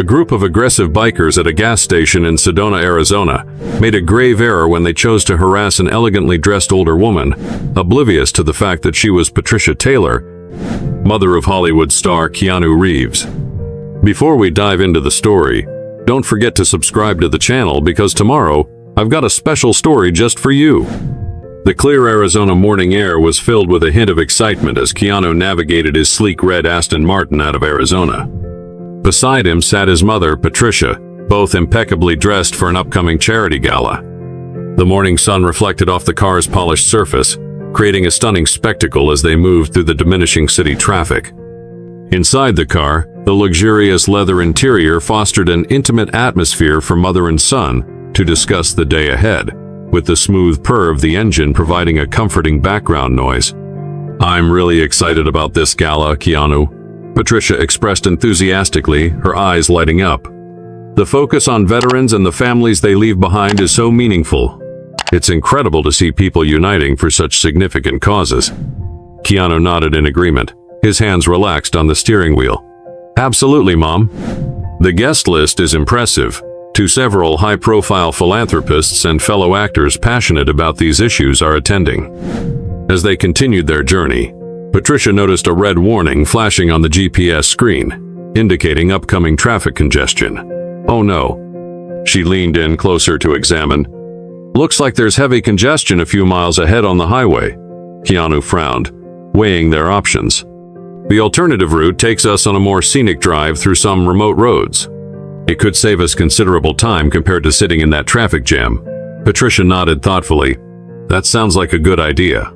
A group of aggressive bikers at a gas station in Sedona, Arizona, made a grave error when they chose to harass an elegantly dressed older woman, oblivious to the fact that she was Patricia Taylor, mother of Hollywood star Keanu Reeves. Before we dive into the story, don't forget to subscribe to the channel because tomorrow, I've got a special story just for you. The clear Arizona morning air was filled with a hint of excitement as Keanu navigated his sleek red Aston Martin out of Arizona. Beside him sat his mother, Patricia, both impeccably dressed for an upcoming charity gala. The morning sun reflected off the car's polished surface, creating a stunning spectacle as they moved through the diminishing city traffic. Inside the car, the luxurious leather interior fostered an intimate atmosphere for mother and son to discuss the day ahead, with the smooth purr of the engine providing a comforting background noise. "I'm really excited about this gala, Keanu," Patricia expressed enthusiastically, her eyes lighting up. "The focus on veterans and the families they leave behind is so meaningful. It's incredible to see people uniting for such significant causes." Keanu nodded in agreement, his hands relaxed on the steering wheel. "Absolutely, Mom. The guest list is impressive. Several high-profile philanthropists and fellow actors passionate about these issues are attending." As they continued their journey, Patricia noticed a red warning flashing on the GPS screen, indicating upcoming traffic congestion. "Oh no." She leaned in closer to examine. "Looks like there's heavy congestion a few miles ahead on the highway." Keanu frowned, weighing their options. "The alternative route takes us on a more scenic drive through some remote roads. It could save us considerable time compared to sitting in that traffic jam." Patricia nodded thoughtfully. "That sounds like a good idea.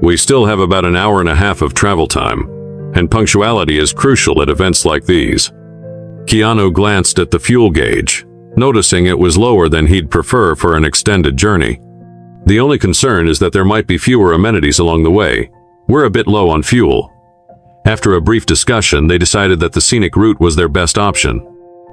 We still have about an hour and a half of travel time, and punctuality is crucial at events like these." Keanu glanced at the fuel gauge, noticing it was lower than he'd prefer for an extended journey. "The only concern is that there might be fewer amenities along the way. We're a bit low on fuel." After a brief discussion, they decided that the scenic route was their best option.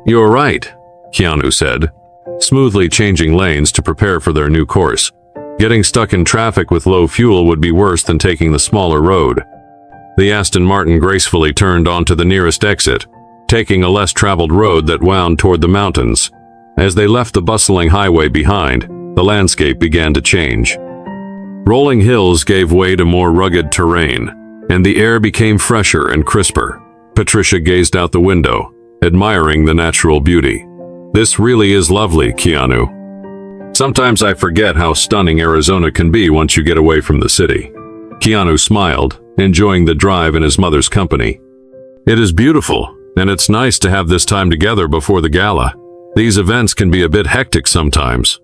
"You're right," Keanu said, smoothly changing lanes to prepare for their new course. Getting stuck in traffic with low fuel would be worse than taking the smaller road. The Aston Martin gracefully turned onto the nearest exit, taking a less traveled road that wound toward the mountains. As they left the bustling highway behind, the landscape began to change. Rolling hills gave way to more rugged terrain, and the air became fresher and crisper. Patricia gazed out the window, admiring the natural beauty. "This really is lovely, Keanu. Sometimes I forget how stunning Arizona can be once you get away from the city." Keanu smiled, enjoying the drive in his mother's company. "It is beautiful, and it's nice to have this time together before the gala. These events can be a bit hectic sometimes."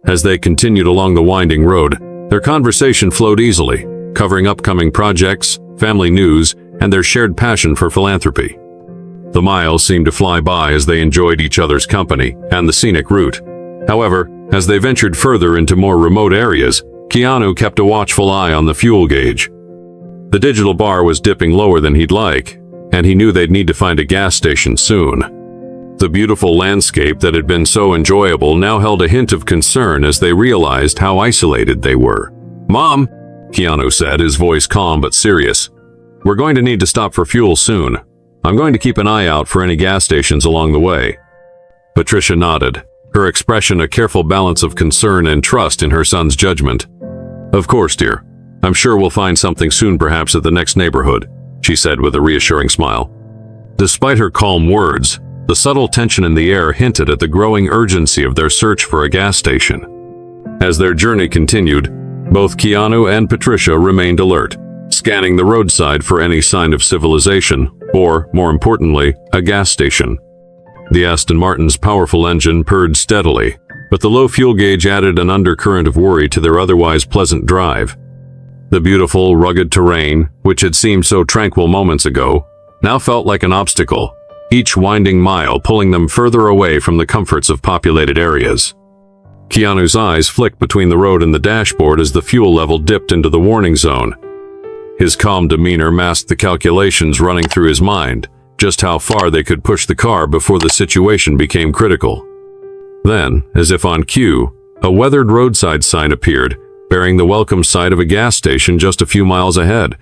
As they continued along the winding road, their conversation flowed easily, covering upcoming projects, family news, and their shared passion for philanthropy. The miles seemed to fly by as they enjoyed each other's company and the scenic route. However, as they ventured further into more remote areas, Keanu kept a watchful eye on the fuel gauge. The digital bar was dipping lower than he'd like, and he knew they'd need to find a gas station soon. The beautiful landscape that had been so enjoyable now held a hint of concern as they realized how isolated they were. "Mom," Keanu said, his voice calm but serious, "we're going to need to stop for fuel soon. I'm going to keep an eye out for any gas stations along the way." Patricia nodded, her expression a careful balance of concern and trust in her son's judgment. "Of course, dear. I'm sure we'll find something soon, perhaps at the next neighborhood," she said with a reassuring smile. Despite her calm words, the subtle tension in the air hinted at the growing urgency of their search for a gas station. As their journey continued, both Keanu and Patricia remained alert, scanning the roadside for any sign of civilization, or, more importantly, a gas station. The Aston Martin's powerful engine purred steadily, but the low fuel gauge added an undercurrent of worry to their otherwise pleasant drive. The beautiful, rugged terrain, which had seemed so tranquil moments ago, now felt like an obstacle, each winding mile pulling them further away from the comforts of populated areas. Keanu's eyes flicked between the road and the dashboard as the fuel level dipped into the warning zone. His calm demeanor masked the calculations running through his mind, just how far they could push the car before the situation became critical. Then, as if on cue, a weathered roadside sign appeared, bearing the welcome sight of a gas station just a few miles ahead.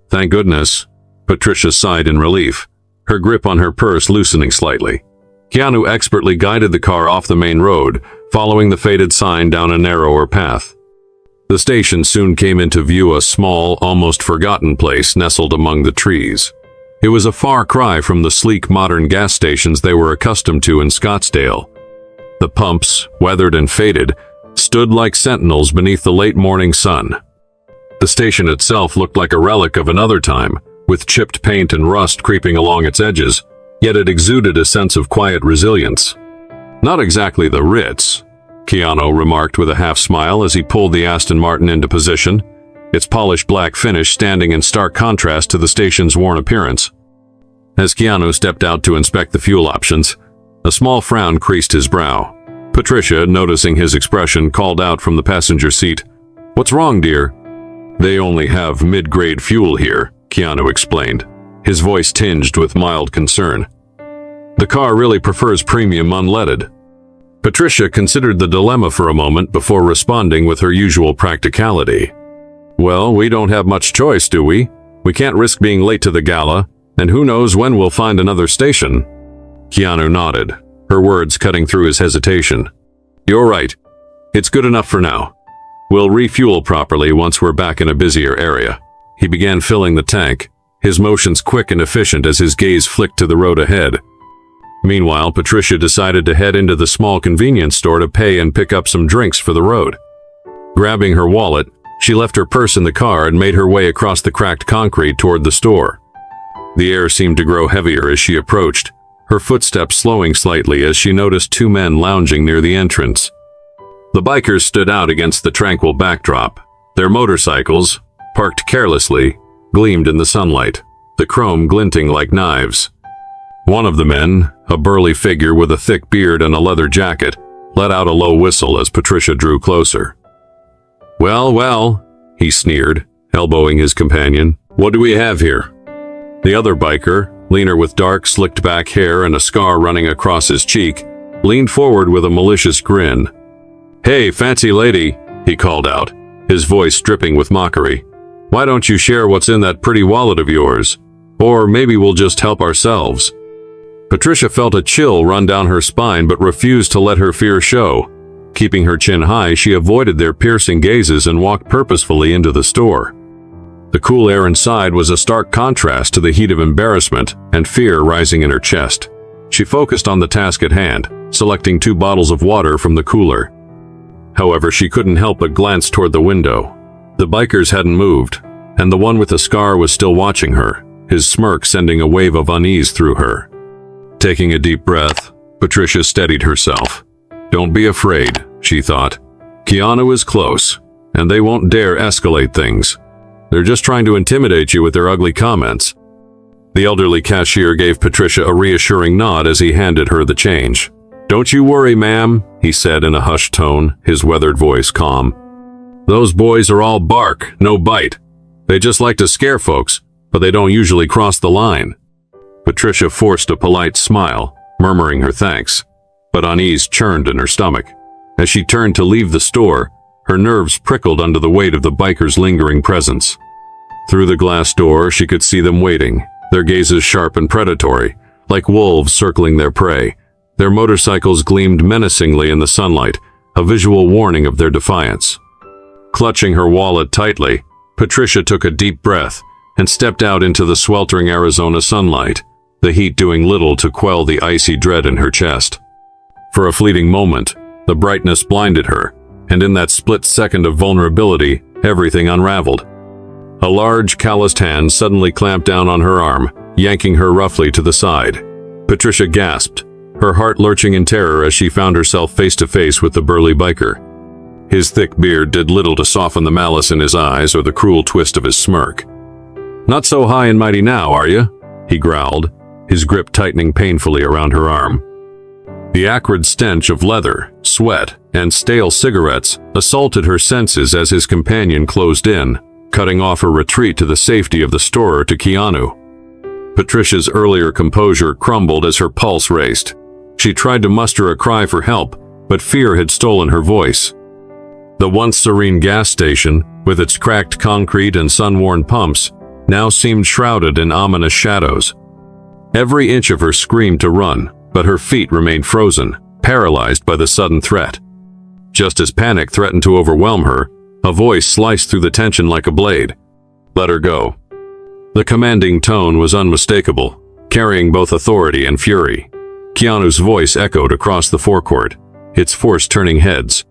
"Thank goodness," Patricia sighed in relief, her grip on her purse loosening slightly. Keanu expertly guided the car off the main road, following the faded sign down a narrower path. The station soon came into view, a small, almost forgotten place nestled among the trees. It was a far cry from the sleek modern gas stations they were accustomed to in Scottsdale. The pumps, weathered and faded, stood like sentinels beneath the late morning sun. The station itself looked like a relic of another time, with chipped paint and rust creeping along its edges, yet it exuded a sense of quiet resilience. "Not exactly the Ritz," Keanu remarked with a half-smile as he pulled the Aston Martin into position, its polished black finish standing in stark contrast to the station's worn appearance. As Keanu stepped out to inspect the fuel options, a small frown creased his brow. Patricia, noticing his expression, called out from the passenger seat, "What's wrong, dear?" "They only have mid-grade fuel here," Keanu explained, his voice tinged with mild concern. "The car really prefers premium unleaded." Patricia considered the dilemma for a moment before responding with her usual practicality. "Well, we don't have much choice, do we? We can't risk being late to the gala, and who knows when we'll find another station." Keanu nodded, her words cutting through his hesitation. "You're right. It's good enough for now. We'll refuel properly once we're back in a busier area." He began filling the tank, his motions quick and efficient as his gaze flicked to the road ahead. Meanwhile, Patricia decided to head into the small convenience store to pay and pick up some drinks for the road. Grabbing her wallet, she left her purse in the car and made her way across the cracked concrete toward the store. The air seemed to grow heavier as she approached, her footsteps slowing slightly as she noticed two men lounging near the entrance. The bikers stood out against the tranquil backdrop. Their motorcycles, parked carelessly, gleamed in the sunlight, the chrome glinting like knives. One of the men, a burly figure with a thick beard and a leather jacket, let out a low whistle as Patricia drew closer. "Well, well," he sneered, elbowing his companion. "What do we have here?" The other biker, leaner with dark, slicked-back hair and a scar running across his cheek, leaned forward with a malicious grin. "Hey, fancy lady," he called out, his voice dripping with mockery. "Why don't you share what's in that pretty wallet of yours? Or maybe we'll just help ourselves." Patricia felt a chill run down her spine but refused to let her fear show. Keeping her chin high, she avoided their piercing gazes and walked purposefully into the store. The cool air inside was a stark contrast to the heat of embarrassment and fear rising in her chest. She focused on the task at hand, selecting 2 bottles of water from the cooler. However, she couldn't help but glance toward the window. The bikers hadn't moved, and the one with the scar was still watching her, his smirk sending a wave of unease through her. Taking a deep breath, Patricia steadied herself. "Don't be afraid," she thought. "Keanu is close, and they won't dare escalate things. They're just trying to intimidate you with their ugly comments." The elderly cashier gave Patricia a reassuring nod as he handed her the change. "Don't you worry, ma'am," he said in a hushed tone, his weathered voice calm. "Those boys are all bark, no bite. They just like to scare folks, but they don't usually cross the line." Patricia forced a polite smile, murmuring her thanks, but unease churned in her stomach. As she turned to leave the store, her nerves prickled under the weight of the bikers' lingering presence. Through the glass door, she could see them waiting, their gazes sharp and predatory, like wolves circling their prey. Their motorcycles gleamed menacingly in the sunlight, a visual warning of their defiance. Clutching her wallet tightly, Patricia took a deep breath and stepped out into the sweltering Arizona sunlight, the heat doing little to quell the icy dread in her chest. For a fleeting moment, the brightness blinded her, and in that split second of vulnerability, everything unraveled. A large, calloused hand suddenly clamped down on her arm, yanking her roughly to the side. Patricia gasped, her heart lurching in terror as she found herself face to face with the burly biker. His thick beard did little to soften the malice in his eyes or the cruel twist of his smirk. "Not so high and mighty now, are you?" he growled, his grip tightening painfully around her arm. The acrid stench of leather, sweat, and stale cigarettes assaulted her senses as his companion closed in, cutting off her retreat to the safety of the store to Keanu. Patricia's earlier composure crumbled as her pulse raced. She tried to muster a cry for help, but fear had stolen her voice. The once serene gas station, with its cracked concrete and sun-worn pumps, now seemed shrouded in ominous shadows. Every inch of her screamed to run, but her feet remained frozen, paralyzed by the sudden threat. Just as panic threatened to overwhelm her, a voice sliced through the tension like a blade. "Let her go." The commanding tone was unmistakable, carrying both authority and fury. Keanu's voice echoed across the forecourt, its force turning heads.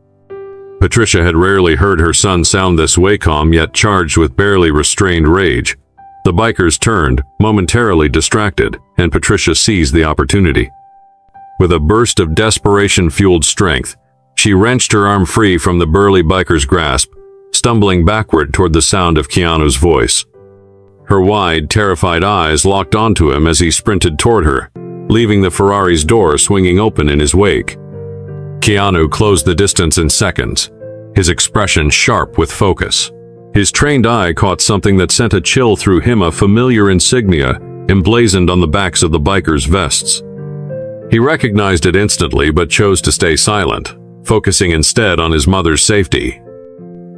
Patricia had rarely heard her son sound this way, calm yet charged with barely restrained rage. The bikers turned, momentarily distracted, and Patricia seized the opportunity. With a burst of desperation-fueled strength, she wrenched her arm free from the burly biker's grasp, stumbling backward toward the sound of Keanu's voice. Her wide, terrified eyes locked onto him as he sprinted toward her, leaving the Ferrari's door swinging open in his wake. Keanu closed the distance in seconds, his expression sharp with focus. His trained eye caught something that sent a chill through him, a familiar insignia emblazoned on the backs of the bikers' vests. He recognized it instantly but chose to stay silent, focusing instead on his mother's safety.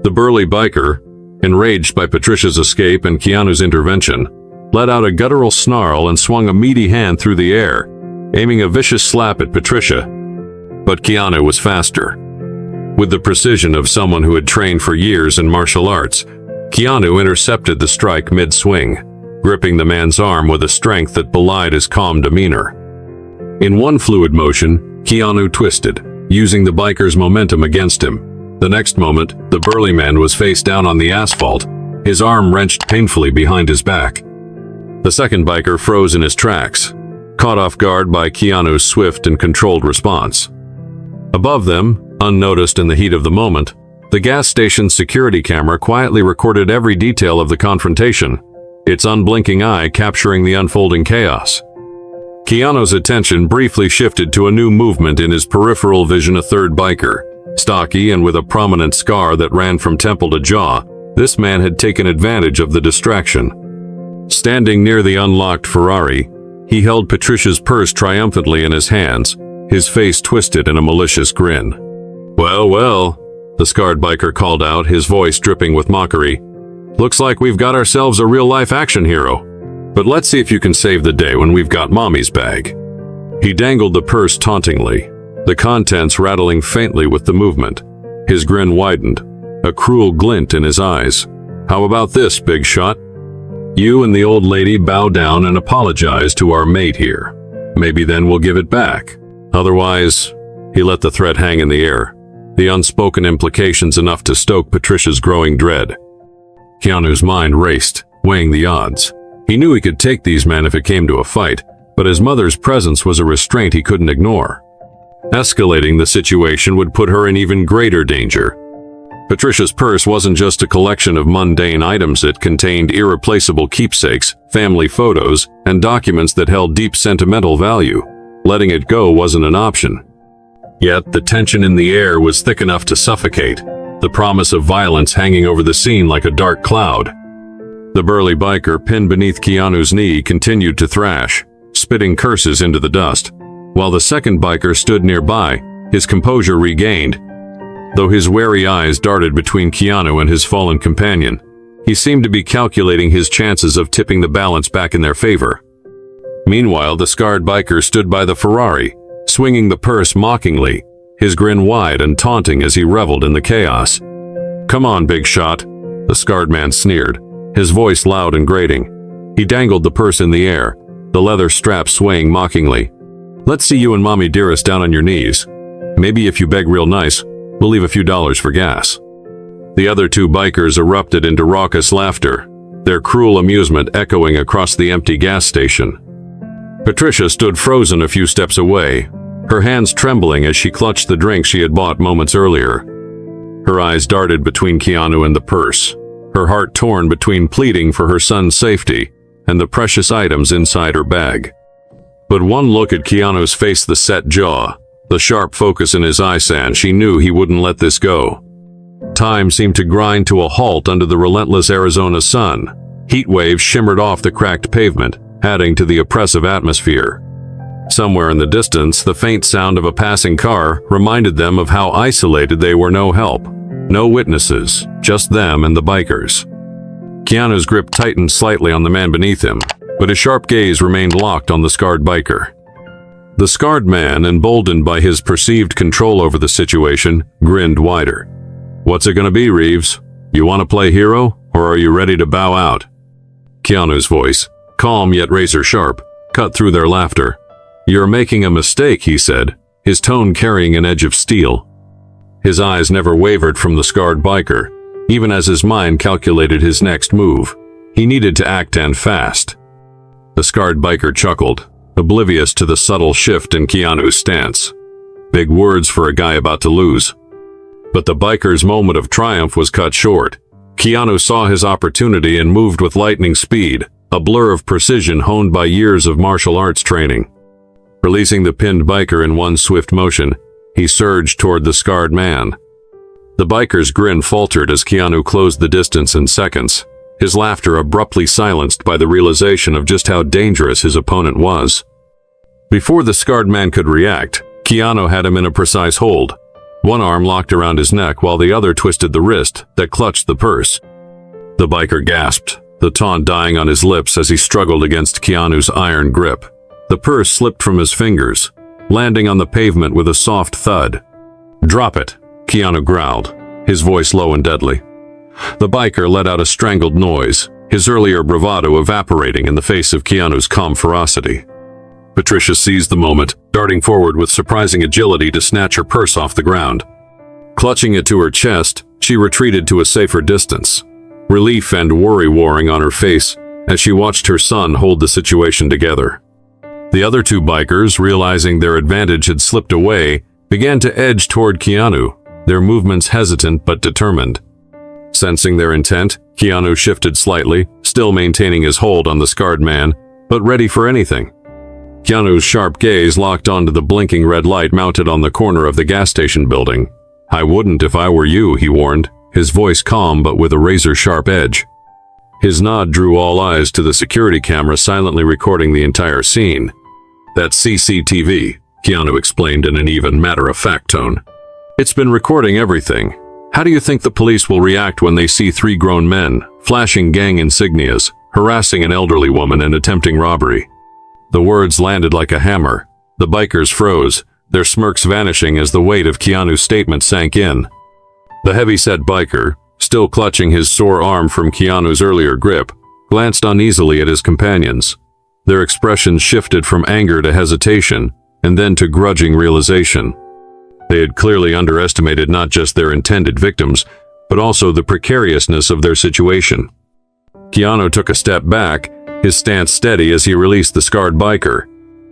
The burly biker, enraged by Patricia's escape and Keanu's intervention, let out a guttural snarl and swung a meaty hand through the air, aiming a vicious slap at Patricia. But Keanu was faster. With the precision of someone who had trained for years in martial arts, Keanu intercepted the strike mid-swing, gripping the man's arm with a strength that belied his calm demeanor. In one fluid motion, Keanu twisted, using the biker's momentum against him. The next moment, the burly man was face down on the asphalt, his arm wrenched painfully behind his back. The second biker froze in his tracks, caught off guard by Keanu's swift and controlled response. Above them, unnoticed in the heat of the moment, the gas station's security camera quietly recorded every detail of the confrontation, its unblinking eye capturing the unfolding chaos. Keanu's attention briefly shifted to a new movement in his peripheral vision. A third biker, stocky and with a prominent scar that ran from temple to jaw, this man had taken advantage of the distraction. Standing near the unlocked Ferrari, he held Patricia's purse triumphantly in his hands, his face twisted in a malicious grin. "Well, well," the scarred biker called out, his voice dripping with mockery. "Looks like we've got ourselves a real-life action hero. But let's see if you can save the day when we've got Mommy's bag." He dangled the purse tauntingly, the contents rattling faintly with the movement. His grin widened, a cruel glint in his eyes. "How about this, big shot? You and the old lady bow down and apologize to our mate here. Maybe then we'll give it back. Otherwise," he let the threat hang in the air, the unspoken implications enough to stoke Patricia's growing dread. Keanu's mind raced, weighing the odds. He knew he could take these men if it came to a fight, but his mother's presence was a restraint he couldn't ignore. Escalating the situation would put her in even greater danger. Patricia's purse wasn't just a collection of mundane items. It contained irreplaceable keepsakes, family photos, and documents that held deep sentimental value. Letting it go wasn't an option. Yet the tension in the air was thick enough to suffocate, the promise of violence hanging over the scene like a dark cloud. The burly biker pinned beneath Keanu's knee continued to thrash, spitting curses into the dust, while the second biker stood nearby, his composure regained. Though his wary eyes darted between Keanu and his fallen companion, he seemed to be calculating his chances of tipping the balance back in their favor. Meanwhile, the scarred biker stood by the Ferrari, swinging the purse mockingly, his grin wide and taunting as he reveled in the chaos. "Come on, big shot," the scarred man sneered, his voice loud and grating. He dangled the purse in the air, the leather strap swaying mockingly. "Let's see you and Mommy Dearest down on your knees. Maybe if you beg real nice, we'll leave a few dollars for gas." The other two bikers erupted into raucous laughter, their cruel amusement echoing across the empty gas station. Patricia stood frozen a few steps away, her hands trembling as she clutched the drink she had bought moments earlier. Her eyes darted between Keanu and the purse, her heart torn between pleading for her son's safety and the precious items inside her bag. But one look at Keanu's face, the set jaw, the sharp focus in his eyes, and she knew he wouldn't let this go. Time seemed to grind to a halt under the relentless Arizona sun. Heat waves shimmered off the cracked pavement, adding to the oppressive atmosphere. Somewhere in the distance, the faint sound of a passing car reminded them of how isolated they were. No help, no witnesses, just them and the bikers. Keanu's grip tightened slightly on the man beneath him, but his sharp gaze remained locked on the scarred biker. The scarred man, emboldened by his perceived control over the situation, grinned wider. "What's it gonna be, Reeves? You want to play hero, or are you ready to bow out?" Keanu's voice, calm yet razor-sharp, cut through their laughter. "You're making a mistake," he said, his tone carrying an edge of steel. His eyes never wavered from the scarred biker, even as his mind calculated his next move. He needed to act, and fast. The scarred biker chuckled, oblivious to the subtle shift in Keanu's stance. Big words for a guy about to lose. But the biker's moment of triumph was cut short. Keanu saw his opportunity and moved with lightning speed, a blur of precision honed by years of martial arts training. Releasing the pinned biker in one swift motion, he surged toward the scarred man. The biker's grin faltered as Keanu closed the distance in seconds, his laughter abruptly silenced by the realization of just how dangerous his opponent was. Before the scarred man could react, Keanu had him in a precise hold. One arm locked around his neck while the other twisted the wrist that clutched the purse. The biker gasped, the taunt dying on his lips as he struggled against Keanu's iron grip. The purse slipped from his fingers, landing on the pavement with a soft thud. "Drop it," Keanu growled, his voice low and deadly. The biker let out a strangled noise, his earlier bravado evaporating in the face of Keanu's calm ferocity. Patricia seized the moment, darting forward with surprising agility to snatch her purse off the ground. Clutching it to her chest, she retreated to a safer distance, relief and worry warring on her face as she watched her son hold the situation together. The other two bikers, realizing their advantage had slipped away, began to edge toward Keanu, their movements hesitant but determined. Sensing their intent, Keanu shifted slightly, still maintaining his hold on the scarred man, but ready for anything. Keanu's sharp gaze locked onto the blinking red light mounted on the corner of the gas station building. "I wouldn't if I were you," he warned, his voice calm but with a razor-sharp edge. His nod drew all eyes to the security camera silently recording the entire scene. "That's CCTV," Keanu explained in an even matter-of-fact tone. "It's been recording everything. How do you think the police will react when they see three grown men, flashing gang insignias, harassing an elderly woman and attempting robbery?" The words landed like a hammer. The bikers froze, their smirks vanishing as the weight of Keanu's statement sank in. The heavy-set biker, still clutching his sore arm from Keanu's earlier grip, glanced uneasily at his companions. Their expressions shifted from anger to hesitation, and then to grudging realization. They had clearly underestimated not just their intended victims, but also the precariousness of their situation. Keanu took a step back, his stance steady as he released the scarred biker.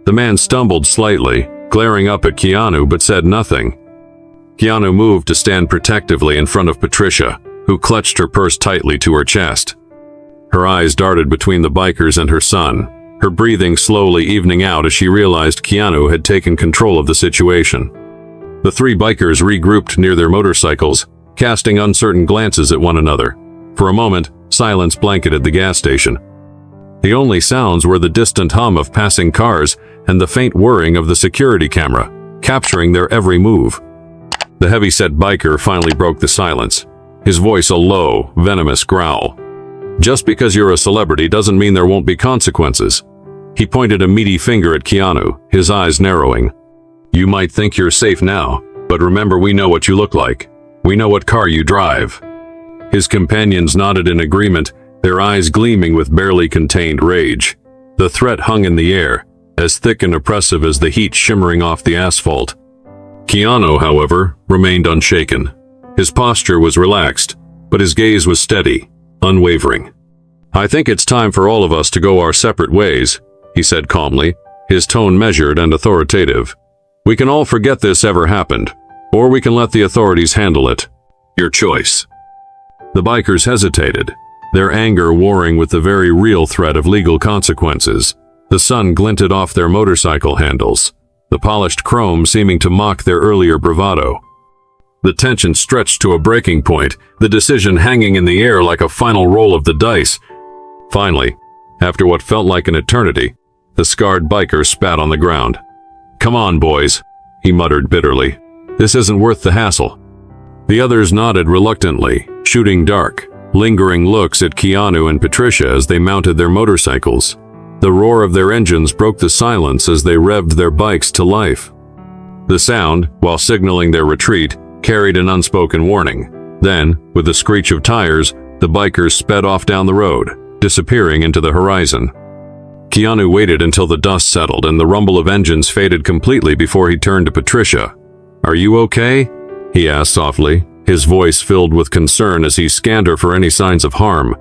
The man stumbled slightly, glaring up at Keanu but said nothing. Keanu moved to stand protectively in front of Patricia, who clutched her purse tightly to her chest. Her eyes darted between the bikers and her son, her breathing slowly evening out as she realized Keanu had taken control of the situation. The three bikers regrouped near their motorcycles, casting uncertain glances at one another. For a moment, silence blanketed the gas station. The only sounds were the distant hum of passing cars and the faint whirring of the security camera, capturing their every move. The heavy-set biker finally broke the silence, his voice a low, venomous growl. "Just because you're a celebrity doesn't mean there won't be consequences." He pointed a meaty finger at Keanu, his eyes narrowing. "You might think you're safe now, but remember, we know what you look like. We know what car you drive." His companions nodded in agreement, their eyes gleaming with barely contained rage. The threat hung in the air, as thick and oppressive as the heat shimmering off the asphalt. Keanu, however, remained unshaken. His posture was relaxed, but his gaze was steady, unwavering. "I think it's time for all of us to go our separate ways," he said calmly, his tone measured and authoritative. "We can all forget this ever happened, or we can let the authorities handle it. Your choice." The bikers hesitated, their anger warring with the very real threat of legal consequences. The sun glinted off their motorcycle handles, the polished chrome seeming to mock their earlier bravado. The tension stretched to a breaking point, the decision hanging in the air like a final roll of the dice. Finally, after what felt like an eternity, the scarred biker spat on the ground. "Come on, boys," he muttered bitterly. "This isn't worth the hassle." The others nodded reluctantly, shooting dark, lingering looks at Keanu and Patricia as they mounted their motorcycles. The roar of their engines broke the silence as they revved their bikes to life. The sound, while signaling their retreat, carried an unspoken warning. Then, with a screech of tires, the bikers sped off down the road, disappearing into the horizon. Keanu waited until the dust settled and the rumble of engines faded completely before he turned to Patricia. "Are you okay?" he asked softly, his voice filled with concern as he scanned her for any signs of harm.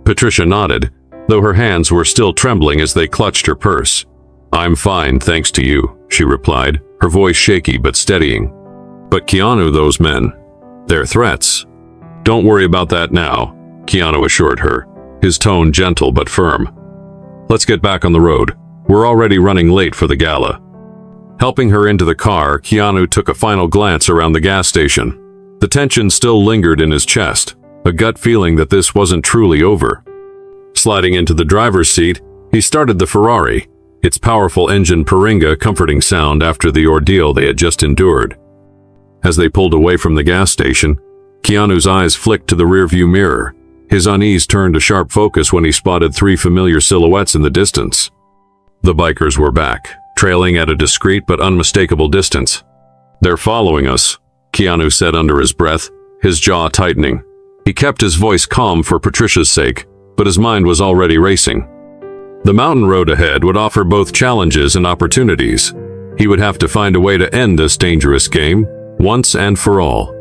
Patricia nodded, though her hands were still trembling as they clutched her purse. "I'm fine, thanks to you," she replied, her voice shaky but steadying. "But Keanu, those men, they're threats." "Don't worry about that now," Keanu assured her, his tone gentle but firm. "Let's get back on the road. We're already running late for the gala." Helping her into the car, Keanu took a final glance around the gas station. The tension still lingered in his chest, a gut feeling that this wasn't truly over. Sliding into the driver's seat, he started the Ferrari, its powerful engine purring a comforting sound after the ordeal they had just endured. As they pulled away from the gas station, Keanu's eyes flicked to the rearview mirror. His unease turned to sharp focus when he spotted three familiar silhouettes in the distance. The bikers were back, trailing at a discreet but unmistakable distance. "They're following us," Keanu said under his breath, his jaw tightening. He kept his voice calm for Patricia's sake, but his mind was already racing. The mountain road ahead would offer both challenges and opportunities. He would have to find a way to end this dangerous game, once and for all.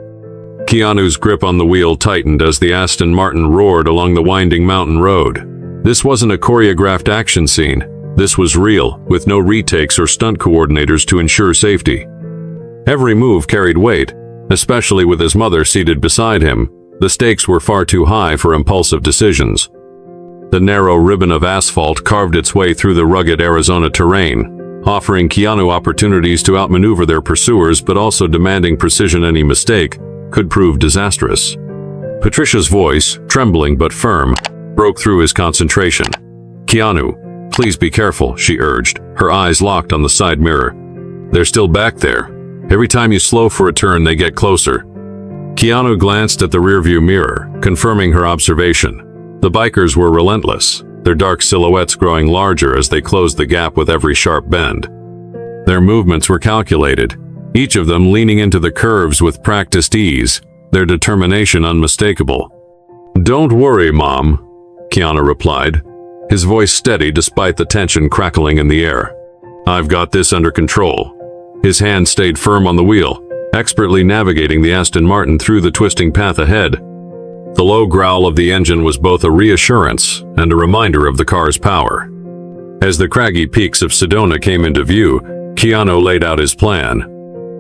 Keanu's grip on the wheel tightened as the Aston Martin roared along the winding mountain road. This wasn't a choreographed action scene. This was real, with no retakes or stunt coordinators to ensure safety. Every move carried weight, especially with his mother seated beside him. The stakes were far too high for impulsive decisions. The narrow ribbon of asphalt carved its way through the rugged Arizona terrain, offering Keanu opportunities to outmaneuver their pursuers but also demanding precision. Any mistake could prove disastrous. Patricia's voice, trembling but firm, broke through his concentration. "Keanu, please be careful," she urged, her eyes locked on the side mirror. "They're still back there. Every time you slow for a turn, they get closer." Keanu glanced at the rearview mirror, confirming her observation. The bikers were relentless, their dark silhouettes growing larger as they closed the gap with every sharp bend. Their movements were calculated, each of them leaning into the curves with practiced ease, their determination unmistakable. "Don't worry, Mom," Keanu replied, his voice steady despite the tension crackling in the air. "I've got this under control." His hand stayed firm on the wheel, expertly navigating the Aston Martin through the twisting path ahead. The low growl of the engine was both a reassurance and a reminder of the car's power. As the craggy peaks of Sedona came into view, Keanu laid out his plan.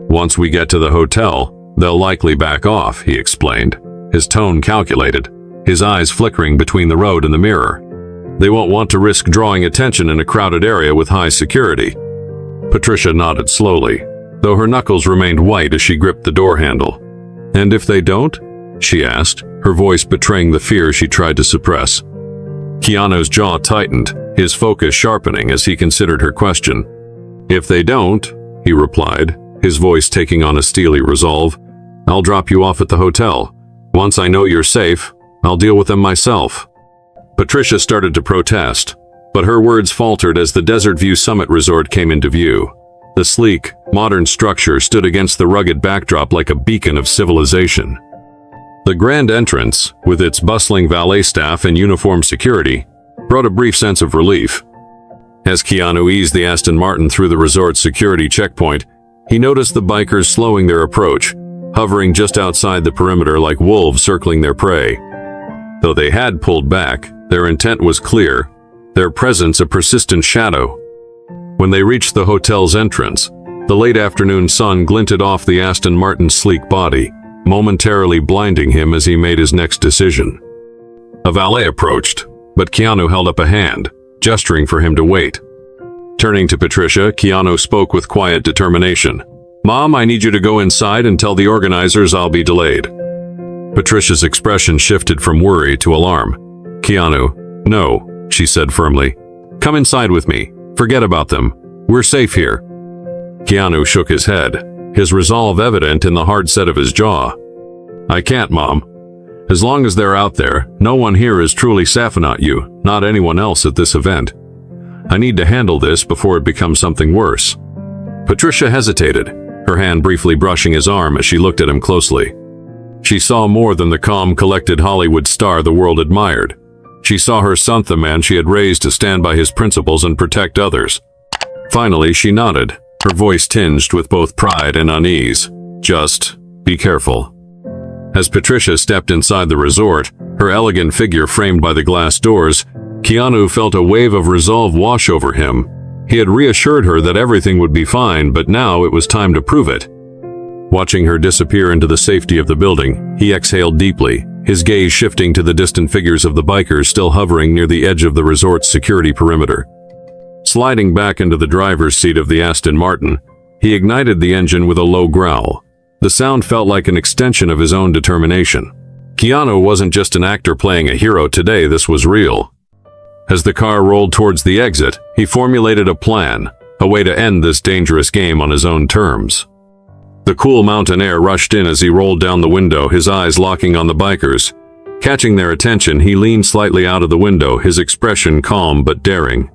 "Once we get to the hotel, they'll likely back off," he explained, his tone calculated, his eyes flickering between the road and the mirror. "They won't want to risk drawing attention in a crowded area with high security." Patricia nodded slowly, though her knuckles remained white as she gripped the door handle. "And if they don't?" she asked, her voice betraying the fear she tried to suppress. Keanu's jaw tightened, his focus sharpening as he considered her question. "If they don't," he replied, his voice taking on a steely resolve, "I'll drop you off at the hotel. Once I know you're safe, I'll deal with them myself." Patricia started to protest, but her words faltered as the Desert View Summit Resort came into view. The sleek, modern structure stood against the rugged backdrop like a beacon of civilization. The grand entrance, with its bustling valet staff and uniformed security, brought a brief sense of relief. As Keanu eased the Aston Martin through the resort's security checkpoint, he noticed the bikers slowing their approach, hovering just outside the perimeter like wolves circling their prey. Though they had pulled back, their intent was clear, their presence a persistent shadow. When they reached the hotel's entrance, the late afternoon sun glinted off the Aston Martin's sleek body, momentarily blinding him as he made his next decision. A valet approached, but Keanu held up a hand, gesturing for him to wait. Turning to Patricia, Keanu spoke with quiet determination. "Mom, I need you to go inside and tell the organizers I'll be delayed." Patricia's expression shifted from worry to alarm. "Keanu, no," she said firmly. "Come inside with me. Forget about them. We're safe here." Keanu shook his head, his resolve evident in the hard set of his jaw. "I can't, Mom. As long as they're out there, no one here is truly safe, not you, not anyone else at this event." I need to handle this before it becomes something worse." Patricia hesitated, her hand briefly brushing his arm as she looked at him closely. She saw more than the calm, collected Hollywood star the world admired. She saw her son, the man she had raised to stand by his principles and protect others. Finally, she nodded, her voice tinged with both pride and unease. "Just be careful." As Patricia stepped inside the resort, her elegant figure framed by the glass doors, Keanu felt a wave of resolve wash over him. He had reassured her that everything would be fine, but now it was time to prove it. Watching her disappear into the safety of the building, he exhaled deeply, his gaze shifting to the distant figures of the bikers still hovering near the edge of the resort's security perimeter. Sliding back into the driver's seat of the Aston Martin, he ignited the engine with a low growl. The sound felt like an extension of his own determination. Keanu wasn't just an actor playing a hero today, this was real. As the car rolled towards the exit, he formulated a plan, a way to end this dangerous game on his own terms. The cool mountain air rushed in as he rolled down the window, his eyes locking on the bikers. Catching their attention, he leaned slightly out of the window, his expression calm but daring.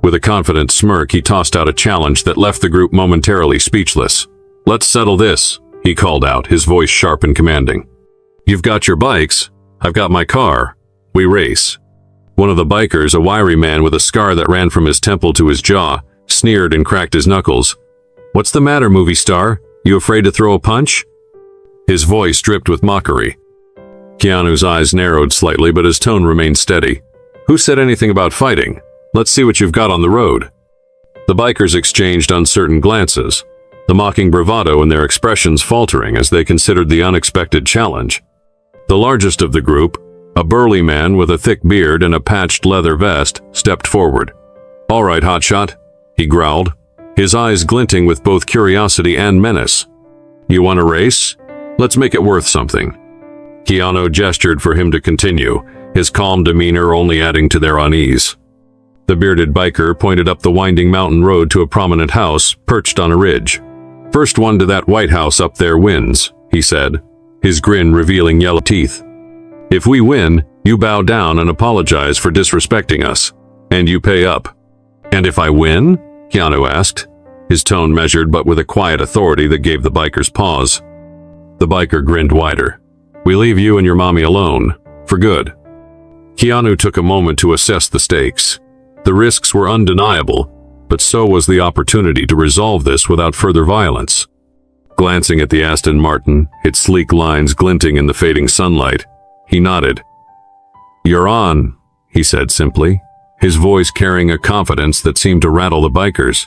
With a confident smirk, he tossed out a challenge that left the group momentarily speechless. "Let's settle this," he called out, his voice sharp and commanding. "You've got your bikes, I've got my car. We race." One of the bikers, a wiry man with a scar that ran from his temple to his jaw, sneered and cracked his knuckles. "What's the matter, movie star? You afraid to throw a punch?" His voice dripped with mockery. Keanu's eyes narrowed slightly, but his tone remained steady. "Who said anything about fighting? Let's see what you've got on the road." The bikers exchanged uncertain glances, the mocking bravado in their expressions faltering as they considered the unexpected challenge. The largest of the group, a burly man with a thick beard and a patched leather vest, stepped forward. "All right, hotshot," he growled, his eyes glinting with both curiosity and menace. "You want to race? Let's make it worth something." Keanu gestured for him to continue, his calm demeanor only adding to their unease. The bearded biker pointed up the winding mountain road to a prominent house perched on a ridge. "First one to that White House up there wins," he said, his grin revealing yellow teeth. "If we win, you bow down and apologize for disrespecting us, and you pay up." "And if I win?" Keanu asked, his tone measured but with a quiet authority that gave the bikers pause. The biker grinned wider. "We leave you and your mommy alone, for good." Keanu took a moment to assess the stakes. The risks were undeniable, but so was the opportunity to resolve this without further violence. Glancing at the Aston Martin, its sleek lines glinting in the fading sunlight, he nodded. "You're on," he said simply, his voice carrying a confidence that seemed to rattle the bikers.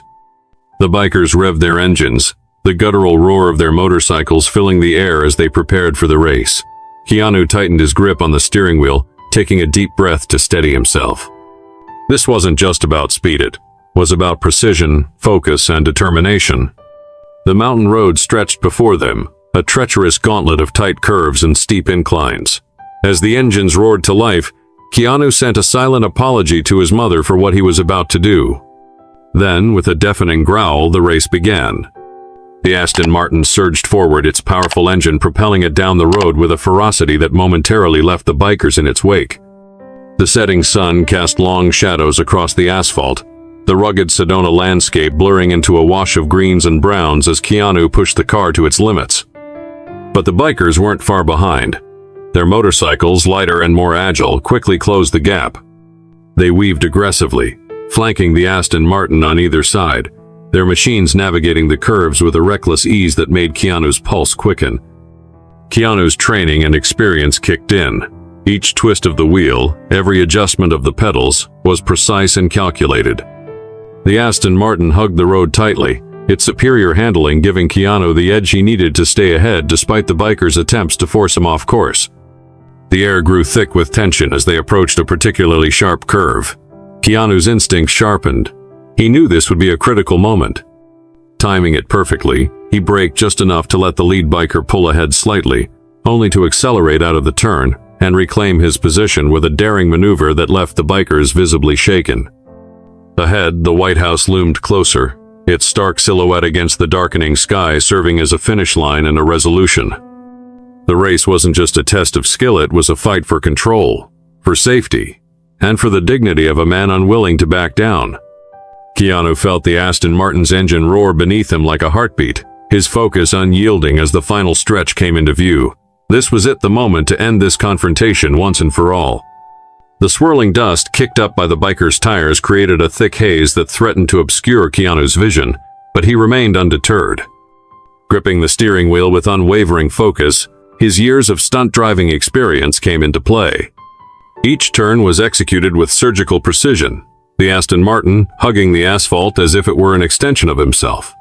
The bikers revved their engines, the guttural roar of their motorcycles filling the air as they prepared for the race. Keanu tightened his grip on the steering wheel, taking a deep breath to steady himself. This wasn't just about speed, it was about precision, focus, and determination. The mountain road stretched before them, a treacherous gauntlet of tight curves and steep inclines. As the engines roared to life, Keanu sent a silent apology to his mother for what he was about to do. Then, with a deafening growl, the race began. The Aston Martin surged forward, its powerful engine propelling it down the road with a ferocity that momentarily left the bikers in its wake. The setting sun cast long shadows across the asphalt, the rugged Sedona landscape blurring into a wash of greens and browns as Keanu pushed the car to its limits. But the bikers weren't far behind. Their motorcycles, lighter and more agile, quickly closed the gap. They weaved aggressively, flanking the Aston Martin on either side, their machines navigating the curves with a reckless ease that made Keanu's pulse quicken. Keanu's training and experience kicked in. Each twist of the wheel, every adjustment of the pedals, was precise and calculated. The Aston Martin hugged the road tightly, its superior handling giving Keanu the edge he needed to stay ahead despite the bikers' attempts to force him off course. The air grew thick with tension as they approached a particularly sharp curve. Keanu's instinct sharpened. He knew this would be a critical moment. Timing it perfectly, he braked just enough to let the lead biker pull ahead slightly, only to accelerate out of the turn and reclaim his position with a daring maneuver that left the bikers visibly shaken. Ahead, the White House loomed closer, its stark silhouette against the darkening sky serving as a finish line and a resolution. The race wasn't just a test of skill, it was a fight for control, for safety, and for the dignity of a man unwilling to back down. Keanu felt the Aston Martin's engine roar beneath him like a heartbeat, his focus unyielding as the final stretch came into view. This was it, the moment to end this confrontation once and for all. The swirling dust kicked up by the biker's tires created a thick haze that threatened to obscure Keanu's vision, but he remained undeterred. Gripping the steering wheel with unwavering focus, his years of stunt driving experience came into play. Each turn was executed with surgical precision, the Aston Martin hugging the asphalt as if it were an extension of himself.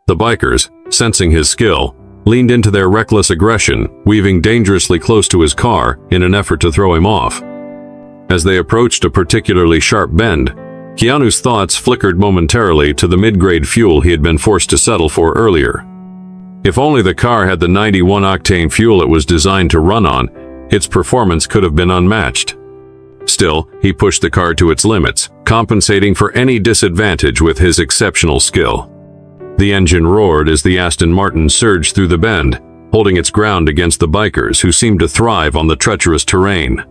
The bikers, sensing his skill, leaned into their reckless aggression, weaving dangerously close to his car in an effort to throw him off. As they approached a particularly sharp bend, Keanu's thoughts flickered momentarily to the mid-grade fuel he had been forced to settle for earlier. If only the car had the 91-octane fuel it was designed to run on, its performance could have been unmatched. Still, he pushed the car to its limits, compensating for any disadvantage with his exceptional skill. The engine roared as the Aston Martin surged through the bend, holding its ground against the bikers who seemed to thrive on the treacherous terrain.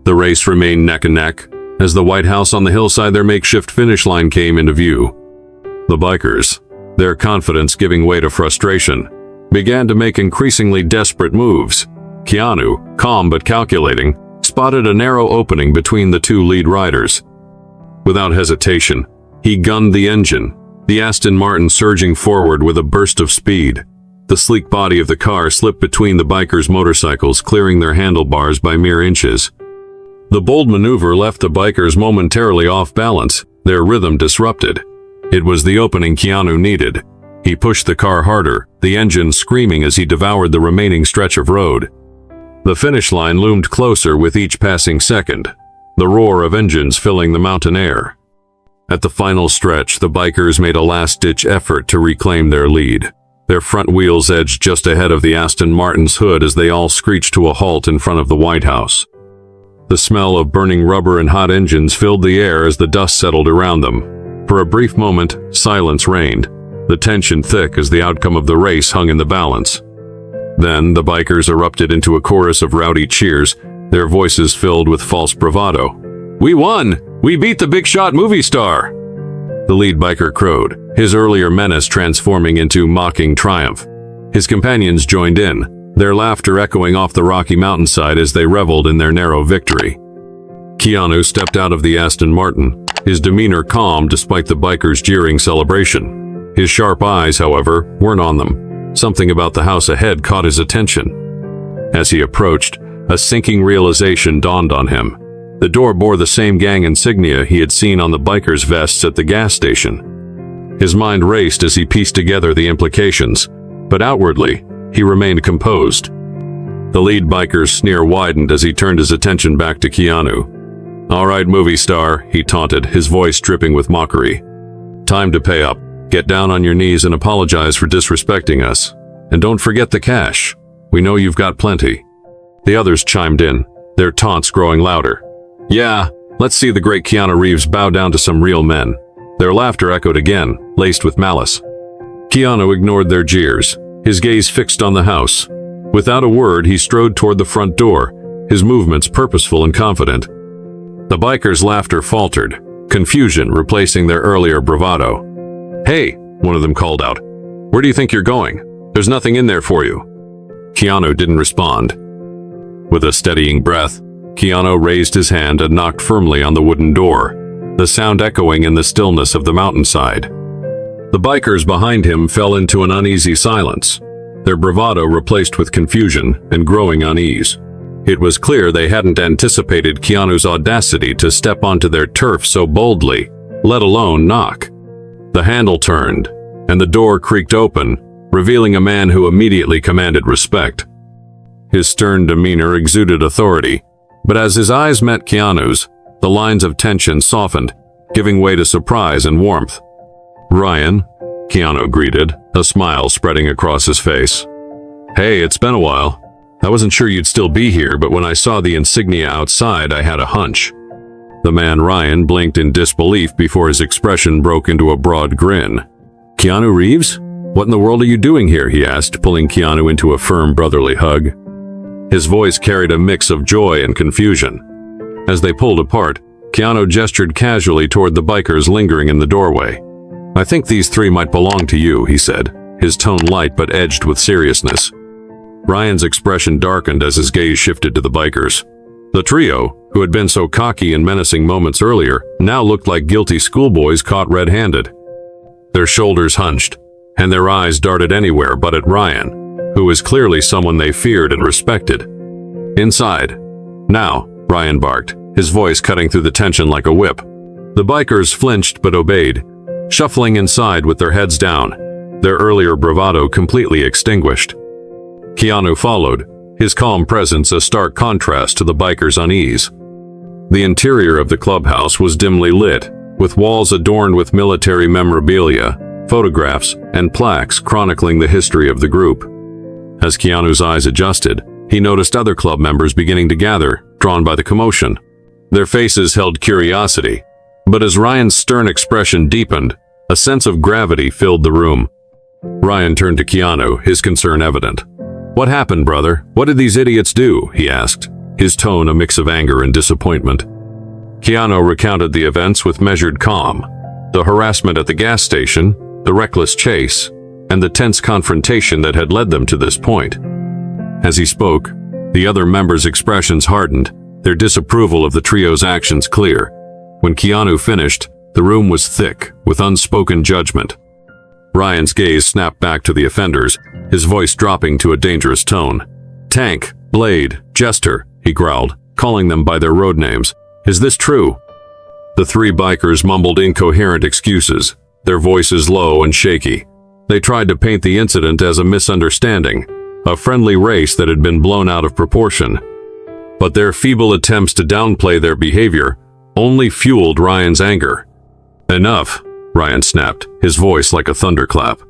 The race remained neck and neck, as the White House on the hillside, their makeshift finish line, came into view. The bikers, their confidence giving way to frustration, began to make increasingly desperate moves. Keanu, calm but calculating, spotted a narrow opening between the two lead riders. Without hesitation, he gunned the engine, the Aston Martin surging forward with a burst of speed. The sleek body of the car slipped between the bikers' motorcycles, clearing their handlebars by mere inches. The bold maneuver left the bikers momentarily off balance, their rhythm disrupted. It was the opening Keanu needed. He pushed the car harder, the engine screaming as he devoured the remaining stretch of road. The finish line loomed closer with each passing second, the roar of engines filling the mountain air. At the final stretch, the bikers made a last-ditch effort to reclaim their lead. Their front wheels edged just ahead of the Aston Martin's hood as they all screeched to a halt in front of the White House. The smell of burning rubber and hot engines filled the air as the dust settled around them. For a brief moment, silence reigned, the tension thick as the outcome of the race hung in the balance. Then, the bikers erupted into a chorus of rowdy cheers, their voices filled with false bravado. "We won! We beat the big shot movie star!" The lead biker crowed, his earlier menace transforming into mocking triumph. His companions joined in, their laughter echoing off the rocky mountainside as they reveled in their narrow victory. Keanu stepped out of the Aston Martin, his demeanor calm despite the bikers' jeering celebration. His sharp eyes, however, weren't on them. Something about the house ahead caught his attention. As he approached, a sinking realization dawned on him. The door bore the same gang insignia he had seen on the bikers' vests at the gas station. His mind raced as he pieced together the implications, but outwardly, he remained composed. The lead biker's sneer widened as he turned his attention back to Keanu. "All right, movie star," he taunted, his voice dripping with mockery. "Time to pay up. Get down on your knees and apologize for disrespecting us. And don't forget the cash. We know you've got plenty." The others chimed in, their taunts growing louder. "Yeah, let's see the great Keanu Reeves bow down to some real men." Their laughter echoed again, laced with malice. Keanu ignored their jeers, his gaze fixed on the house. Without a word, he strode toward the front door, his movements purposeful and confident. The bikers' laughter faltered, confusion replacing their earlier bravado. "Hey," one of them called out. "Where do you think you're going? There's nothing in there for you." Keanu didn't respond. With a steadying breath, Keanu raised his hand and knocked firmly on the wooden door, the sound echoing in the stillness of the mountainside. The bikers behind him fell into an uneasy silence, their bravado replaced with confusion and growing unease. It was clear they hadn't anticipated Keanu's audacity to step onto their turf so boldly, let alone knock. The handle turned, and the door creaked open, revealing a man who immediately commanded respect. His stern demeanor exuded authority, but as his eyes met Keanu's, the lines of tension softened, giving way to surprise and warmth. "Ryan," Keanu greeted, a smile spreading across his face. "Hey, it's been a while. I wasn't sure you'd still be here, but when I saw the insignia outside, I had a hunch." The man Ryan blinked in disbelief before his expression broke into a broad grin. "Keanu Reeves? What in the world are you doing here?" he asked, pulling Keanu into a firm brotherly hug. His voice carried a mix of joy and confusion. As they pulled apart, Keanu gestured casually toward the bikers lingering in the doorway. "I think these three might belong to you," he said, his tone light but edged with seriousness. Ryan's expression darkened as his gaze shifted to the bikers. The trio, who had been so cocky and menacing moments earlier, now looked like guilty schoolboys caught red-handed. Their shoulders hunched, and their eyes darted anywhere but at Ryan, who was clearly someone they feared and respected. "Inside. Now," Ryan barked, his voice cutting through the tension like a whip. The bikers flinched but obeyed, shuffling inside with their heads down, their earlier bravado completely extinguished. Keanu followed, his calm presence a stark contrast to the bikers' unease. The interior of the clubhouse was dimly lit, with walls adorned with military memorabilia, photographs, and plaques chronicling the history of the group. As Keanu's eyes adjusted, he noticed other club members beginning to gather, drawn by the commotion. Their faces held curiosity, but as Ryan's stern expression deepened, a sense of gravity filled the room. Ryan turned to Keanu, his concern evident. "What happened, brother? What did these idiots do?" he asked, his tone a mix of anger and disappointment. Keanu recounted the events with measured calm. The harassment at the gas station, the reckless chase, and the tense confrontation that had led them to this point. As he spoke, the other members' expressions hardened, their disapproval of the trio's actions clear. When Keanu finished, the room was thick with unspoken judgment. Ryan's gaze snapped back to the offenders, his voice dropping to a dangerous tone. "Tank, Blade, Jester," he growled, calling them by their road names. "Is this true?" The three bikers mumbled incoherent excuses, their voices low and shaky. They tried to paint the incident as a misunderstanding, a friendly race that had been blown out of proportion. But their feeble attempts to downplay their behavior only fueled Ryan's anger. "Enough," Ryan snapped, his voice like a thunderclap.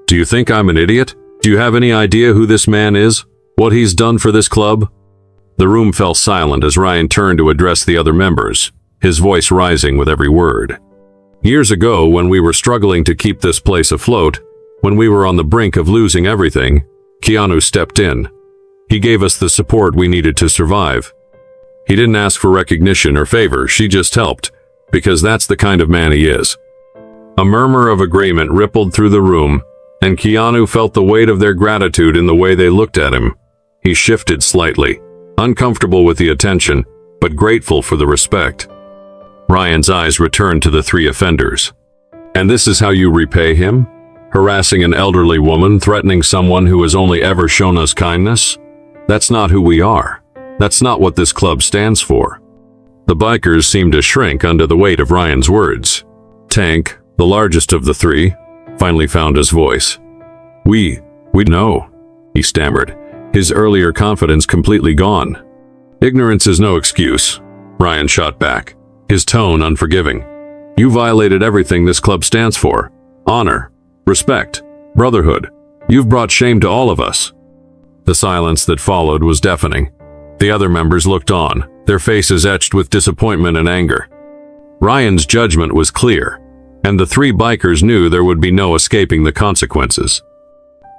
"Do you think I'm an idiot? Do you have any idea who this man is? What he's done for this club?" The room fell silent as Ryan turned to address the other members, his voice rising with every word. "Years ago, when we were struggling to keep this place afloat, when we were on the brink of losing everything, Keanu stepped in. He gave us the support we needed to survive. He didn't ask for recognition or favor, she just helped, because that's the kind of man he is." A murmur of agreement rippled through the room, and Keanu felt the weight of their gratitude in the way they looked at him. He shifted slightly, uncomfortable with the attention, but grateful for the respect. Ryan's eyes returned to the three offenders. "And this is how you repay him? Harassing an elderly woman, threatening someone who has only ever shown us kindness? That's not who we are. That's not what this club stands for." The bikers seemed to shrink under the weight of Ryan's words. Tank, the largest of the three, finally found his voice. We know," he stammered, his earlier confidence completely gone. "Ignorance is no excuse," Ryan shot back, his tone unforgiving. "You violated everything this club stands for. Honor, respect, brotherhood. You've brought shame to all of us." The silence that followed was deafening. The other members looked on, their faces etched with disappointment and anger. Ryan's judgment was clear, and the three bikers knew there would be no escaping the consequences.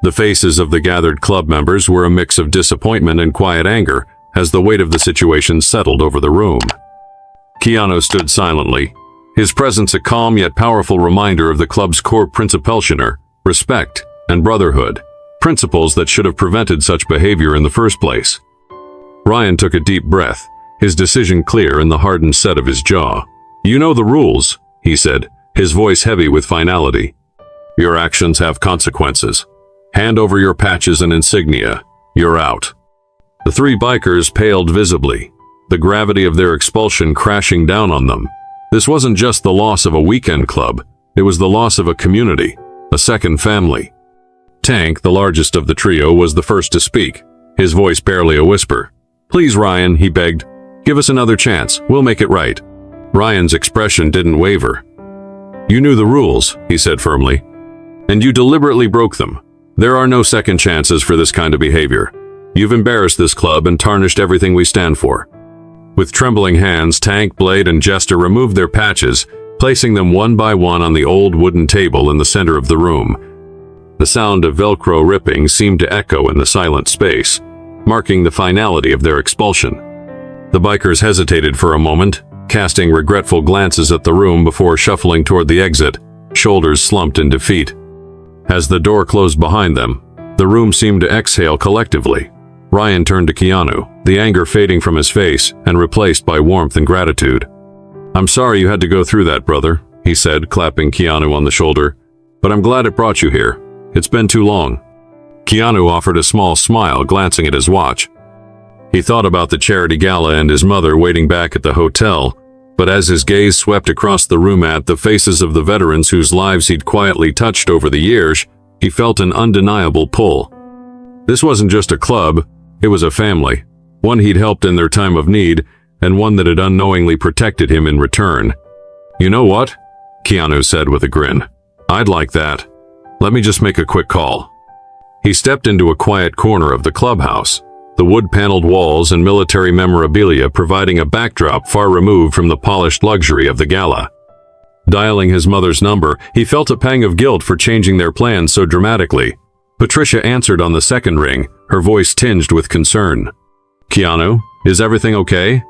The faces of the gathered club members were a mix of disappointment and quiet anger as the weight of the situation settled over the room. Keanu stood silently, his presence a calm yet powerful reminder of the club's core principaltioner, respect, and brotherhood, principles that should have prevented such behavior in the first place. Ryan took a deep breath, his decision clear in the hardened set of his jaw. "You know the rules," he said, his voice heavy with finality. "Your actions have consequences. Hand over your patches and insignia. You're out." The three bikers paled visibly, the gravity of their expulsion crashing down on them. This wasn't just the loss of a weekend club, it was the loss of a community, a second family. Tank, the largest of the trio, was the first to speak, his voice barely a whisper. "Please, Ryan," he begged. "Give us another chance. We'll make it right." Ryan's expression didn't waver. "You knew the rules," he said firmly, "and you deliberately broke them. There are no second chances for this kind of behavior. You've embarrassed this club and tarnished everything we stand for." With trembling hands, Tank, Blade, and Jester removed their patches, placing them one by one on the old wooden table in the center of the room. The sound of Velcro ripping seemed to echo in the silent space, marking the finality of their expulsion. The bikers hesitated for a moment, casting regretful glances at the room before shuffling toward the exit, shoulders slumped in defeat. As the door closed behind them, the room seemed to exhale collectively. Ryan turned to Keanu, the anger fading from his face and replaced by warmth and gratitude. "I'm sorry you had to go through that, brother," he said, clapping Keanu on the shoulder. "But I'm glad it brought you here. It's been too long." Keanu offered a small smile, glancing at his watch. He thought about the charity gala and his mother waiting back at the hotel, but as his gaze swept across the room at the faces of the veterans whose lives he'd quietly touched over the years, he felt an undeniable pull. This wasn't just a club, it was a family, one he'd helped in their time of need, and one that had unknowingly protected him in return. "You know what?" Keanu said with a grin. "I'd like that. Let me just make a quick call." He stepped into a quiet corner of the clubhouse, the wood-paneled walls and military memorabilia providing a backdrop far removed from the polished luxury of the gala. Dialing his mother's number, he felt a pang of guilt for changing their plans so dramatically. Patricia answered on the second ring, her voice tinged with concern. "Keanu, is everything okay?"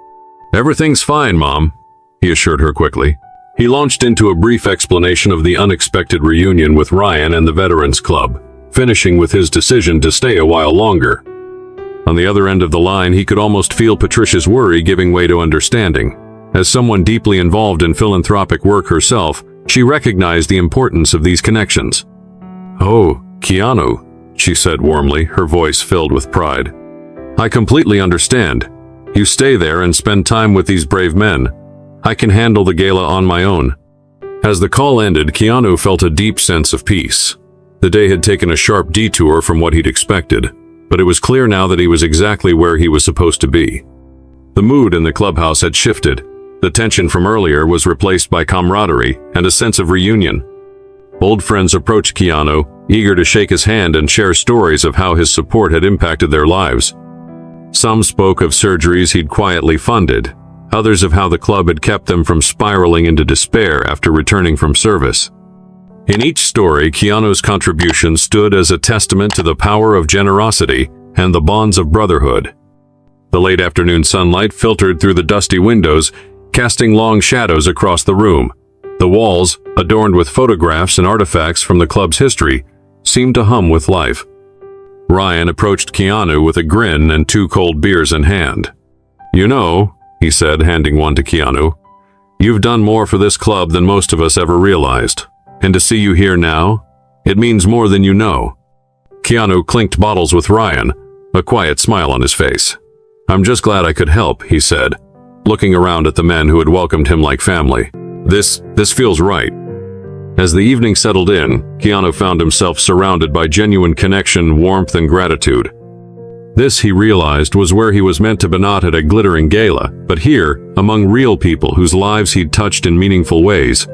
"Everything's fine, Mom," he assured her quickly. He launched into a brief explanation of the unexpected reunion with Ryan and the Veterans Club, finishing with his decision to stay a while longer. On the other end of the line, he could almost feel Patricia's worry giving way to understanding. As someone deeply involved in philanthropic work herself, she recognized the importance of these connections. "Oh, Keanu," she said warmly, her voice filled with pride. "I completely understand. You stay there and spend time with these brave men. I can handle the gala on my own." As the call ended, Keanu felt a deep sense of peace. The day had taken a sharp detour from what he'd expected, but it was clear now that he was exactly where he was supposed to be. The mood in the clubhouse had shifted. The tension from earlier was replaced by camaraderie and a sense of reunion. Old friends approached Keanu, eager to shake his hand and share stories of how his support had impacted their lives. Some spoke of surgeries he'd quietly funded, others of how the club had kept them from spiraling into despair after returning from service. In each story, Keanu's contribution stood as a testament to the power of generosity and the bonds of brotherhood. The late afternoon sunlight filtered through the dusty windows, casting long shadows across the room. The walls, adorned with photographs and artifacts from the club's history, seemed to hum with life. Ryan approached Keanu with a grin and 2 cold beers in hand. "You know," he said, handing one to Keanu, "you've done more for this club than most of us ever realized. And to see you here now, it means more than you know." Keanu clinked bottles with Ryan, a quiet smile on his face. "I'm just glad I could help," he said, looking around at the men who had welcomed him like family. This feels right." As the evening settled in, Keanu found himself surrounded by genuine connection, warmth, and gratitude. This, he realized, was where he was meant to be, not at a glittering gala, but here, among real people whose lives he'd touched in meaningful ways.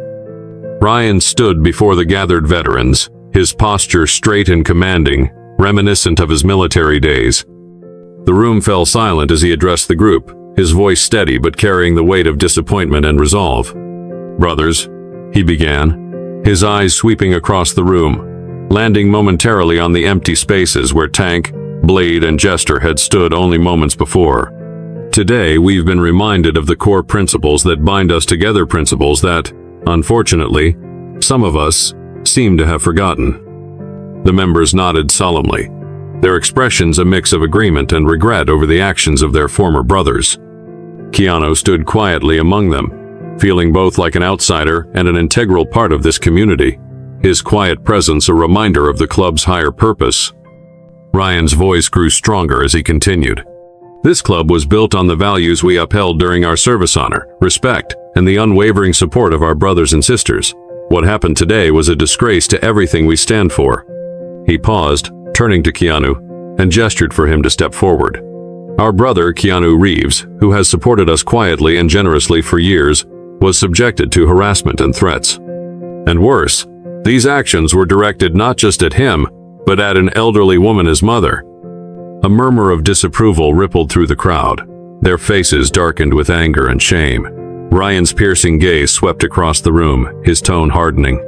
Ryan stood before the gathered veterans, his posture straight and commanding, reminiscent of his military days. The room fell silent as he addressed the group, his voice steady but carrying the weight of disappointment and resolve. "Brothers," he began, his eyes sweeping across the room, landing momentarily on the empty spaces where Tank, Blade, and Jester had stood only moments before. "Today, we've been reminded of the core principles that bind us together, principles that, unfortunately, some of us seem to have forgotten." The members nodded solemnly, their expressions a mix of agreement and regret over the actions of their former brothers. Keanu stood quietly among them, feeling both like an outsider and an integral part of this community, his quiet presence a reminder of the club's higher purpose. Ryan's voice grew stronger as he continued. "This club was built on the values we upheld during our service: honor, respect, and the unwavering support of our brothers and sisters. What happened today was a disgrace to everything we stand for." He paused, turning to Keanu, and gestured for him to step forward. "Our brother, Keanu Reeves, who has supported us quietly and generously for years, was subjected to harassment and threats. And worse, these actions were directed not just at him, but at an elderly woman, his mother." A murmur of disapproval rippled through the crowd, their faces darkened with anger and shame. Ryan's piercing gaze swept across the room, his tone hardening.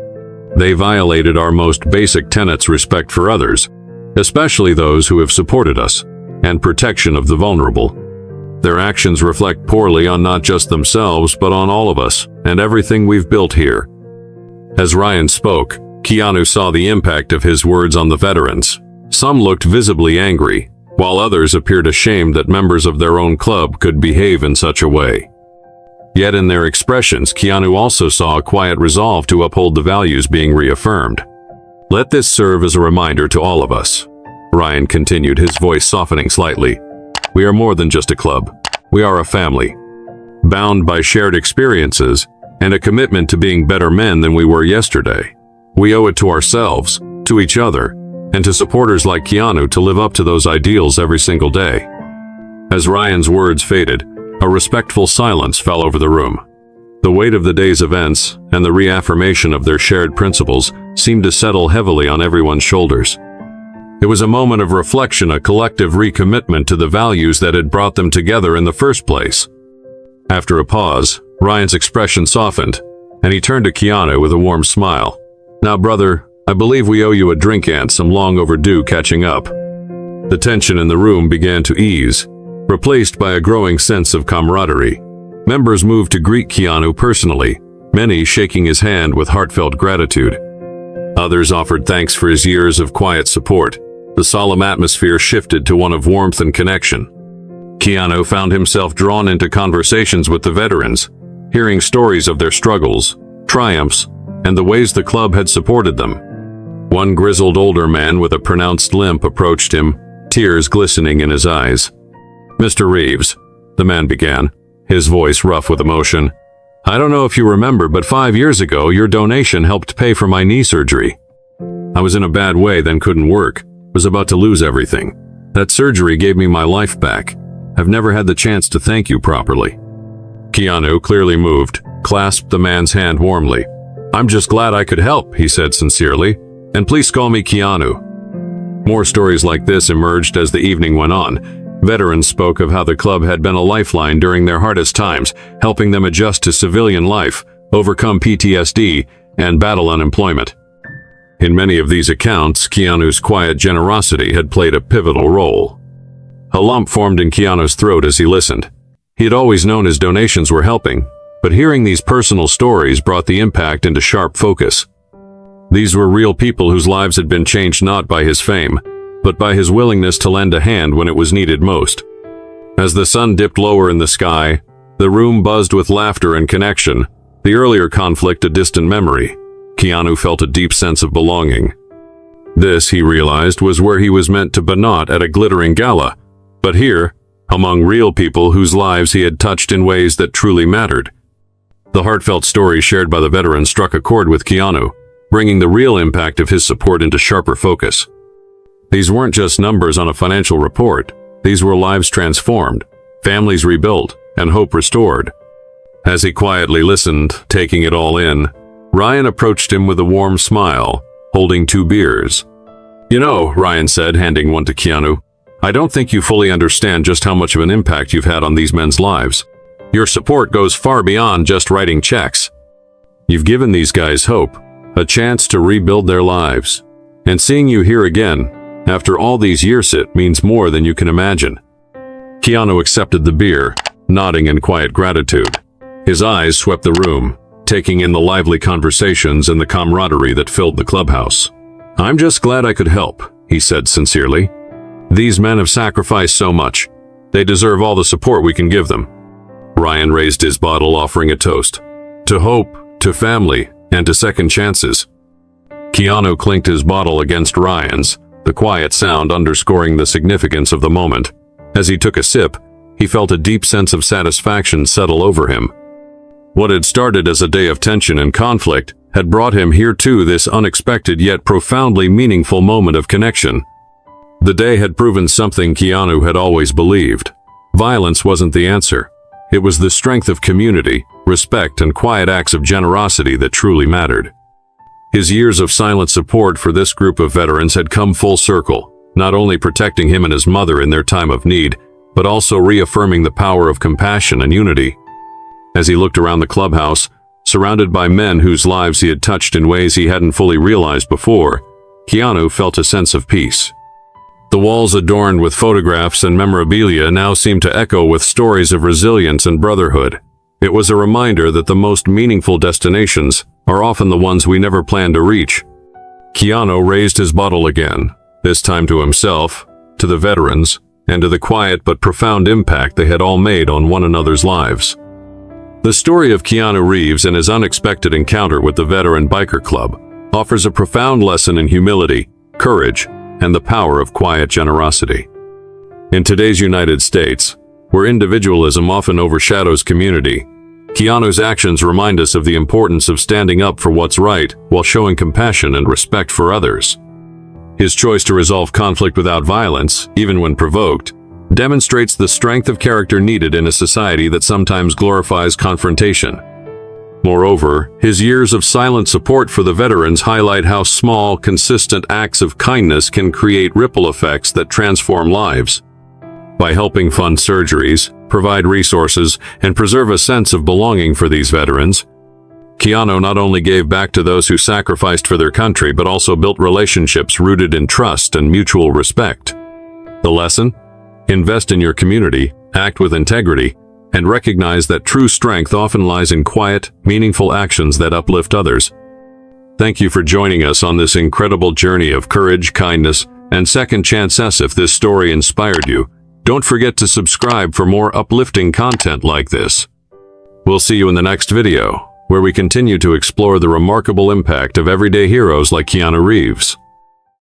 "They violated our most basic tenets: respect for others, especially those who have supported us, and protection of the vulnerable." Their actions reflect poorly on not just themselves, but on all of us and everything we've built here. As Ryan spoke, Keanu saw the impact of his words on the veterans. Some looked visibly angry, while others appeared ashamed that members of their own club could behave in such a way. Yet in their expressions, Keanu also saw a quiet resolve to uphold the values being reaffirmed. Let this serve as a reminder to all of us. Ryan continued, his voice softening slightly. We are more than just a club. We are a family, bound by shared experiences and a commitment to being better men than we were yesterday. We owe it to ourselves, to each other, and to supporters like Keanu to live up to those ideals every single day. As Ryan's words faded, a respectful silence fell over the room. The weight of the day's events and the reaffirmation of their shared principles seemed to settle heavily on everyone's shoulders. It was a moment of reflection, a collective recommitment to the values that had brought them together in the first place. After a pause, Ryan's expression softened, and he turned to Keanu with a warm smile. Now, brother, I believe we owe you a drink and some long overdue catching up. The tension in the room began to ease, replaced by a growing sense of camaraderie. Members moved to greet Keanu personally, many shaking his hand with heartfelt gratitude. Others offered thanks for his years of quiet support. The solemn atmosphere shifted to one of warmth and connection. Keanu found himself drawn into conversations with the veterans, hearing stories of their struggles, triumphs, and the ways the club had supported them. One grizzled older man with a pronounced limp approached him, tears glistening in his eyes. Mr. Reeves, the man began, his voice rough with emotion. I don't know if you remember, but 5 years ago, your donation helped pay for my knee surgery. I was in a bad way, then couldn't work, was about to lose everything. That surgery gave me my life back. I've never had the chance to thank you properly. Keanu, clearly moved, clasped the man's hand warmly. I'm just glad I could help, he said sincerely, and please call me Keanu. More stories like this emerged as the evening went on. Veterans spoke of how the club had been a lifeline during their hardest times, helping them adjust to civilian life, overcome PTSD, and battle unemployment. In many of these accounts, Keanu's quiet generosity had played a pivotal role. A lump formed in Keanu's throat as he listened. He had always known his donations were helping, but hearing these personal stories brought the impact into sharp focus. These were real people whose lives had been changed not by his fame, but by his willingness to lend a hand when it was needed most. As the sun dipped lower in the sky, the room buzzed with laughter and connection, the earlier conflict a distant memory. Keanu felt a deep sense of belonging. This, he realized, was where he was meant to be, not at a glittering gala, but here, among real people whose lives he had touched in ways that truly mattered. The heartfelt stories shared by the veterans struck a chord with Keanu, bringing the real impact of his support into sharper focus. These weren't just numbers on a financial report. These were lives transformed, families rebuilt, and hope restored. As he quietly listened, taking it all in, Ryan approached him with a warm smile, holding 2 beers. You know, Ryan said, handing one to Keanu, I don't think you fully understand just how much of an impact you've had on these men's lives. Your support goes far beyond just writing checks. You've given these guys hope, a chance to rebuild their lives. And seeing you here again, after all these years, it means more than you can imagine. Keanu accepted the beer, nodding in quiet gratitude. His eyes swept the room, taking in the lively conversations and the camaraderie that filled the clubhouse. I'm just glad I could help, he said sincerely. These men have sacrificed so much. They deserve all the support we can give them. Ryan raised his bottle, offering a toast. To hope, to family, and to second chances. Keanu clinked his bottle against Ryan's, the quiet sound underscoring the significance of the moment. As he took a sip, he felt a deep sense of satisfaction settle over him. What had started as a day of tension and conflict had brought him here to this unexpected yet profoundly meaningful moment of connection. The day had proven something Keanu had always believed. Violence wasn't the answer. It was the strength of community, respect, and quiet acts of generosity that truly mattered. His years of silent support for this group of veterans had come full circle, not only protecting him and his mother in their time of need, but also reaffirming the power of compassion and unity. As he looked around the clubhouse, surrounded by men whose lives he had touched in ways he hadn't fully realized before, Keanu felt a sense of peace. The walls adorned with photographs and memorabilia now seem to echo with stories of resilience and brotherhood. It was a reminder that the most meaningful destinations are often the ones we never plan to reach. Keanu raised his bottle again, this time to himself, to the veterans, and to the quiet but profound impact they had all made on one another's lives. The story of Keanu Reeves and his unexpected encounter with the veteran biker club offers a profound lesson in humility, courage, and the power of quiet generosity. In today's United States, where individualism often overshadows community, Keanu's actions remind us of the importance of standing up for what's right while showing compassion and respect for others. His choice to resolve conflict without violence, even when provoked, demonstrates the strength of character needed in a society that sometimes glorifies confrontation. Moreover, his years of silent support for the veterans highlight how small, consistent acts of kindness can create ripple effects that transform lives. By helping fund surgeries, provide resources, and preserve a sense of belonging for these veterans, Keanu not only gave back to those who sacrificed for their country but also built relationships rooted in trust and mutual respect. The lesson? Invest in your community, act with integrity, and recognize that true strength often lies in quiet, meaningful actions that uplift others. Thank you for joining us on this incredible journey of courage, kindness, and second chances. If this story inspired you, don't forget to subscribe for more uplifting content like this. We'll see you in the next video, where we continue to explore the remarkable impact of everyday heroes like Keanu Reeves.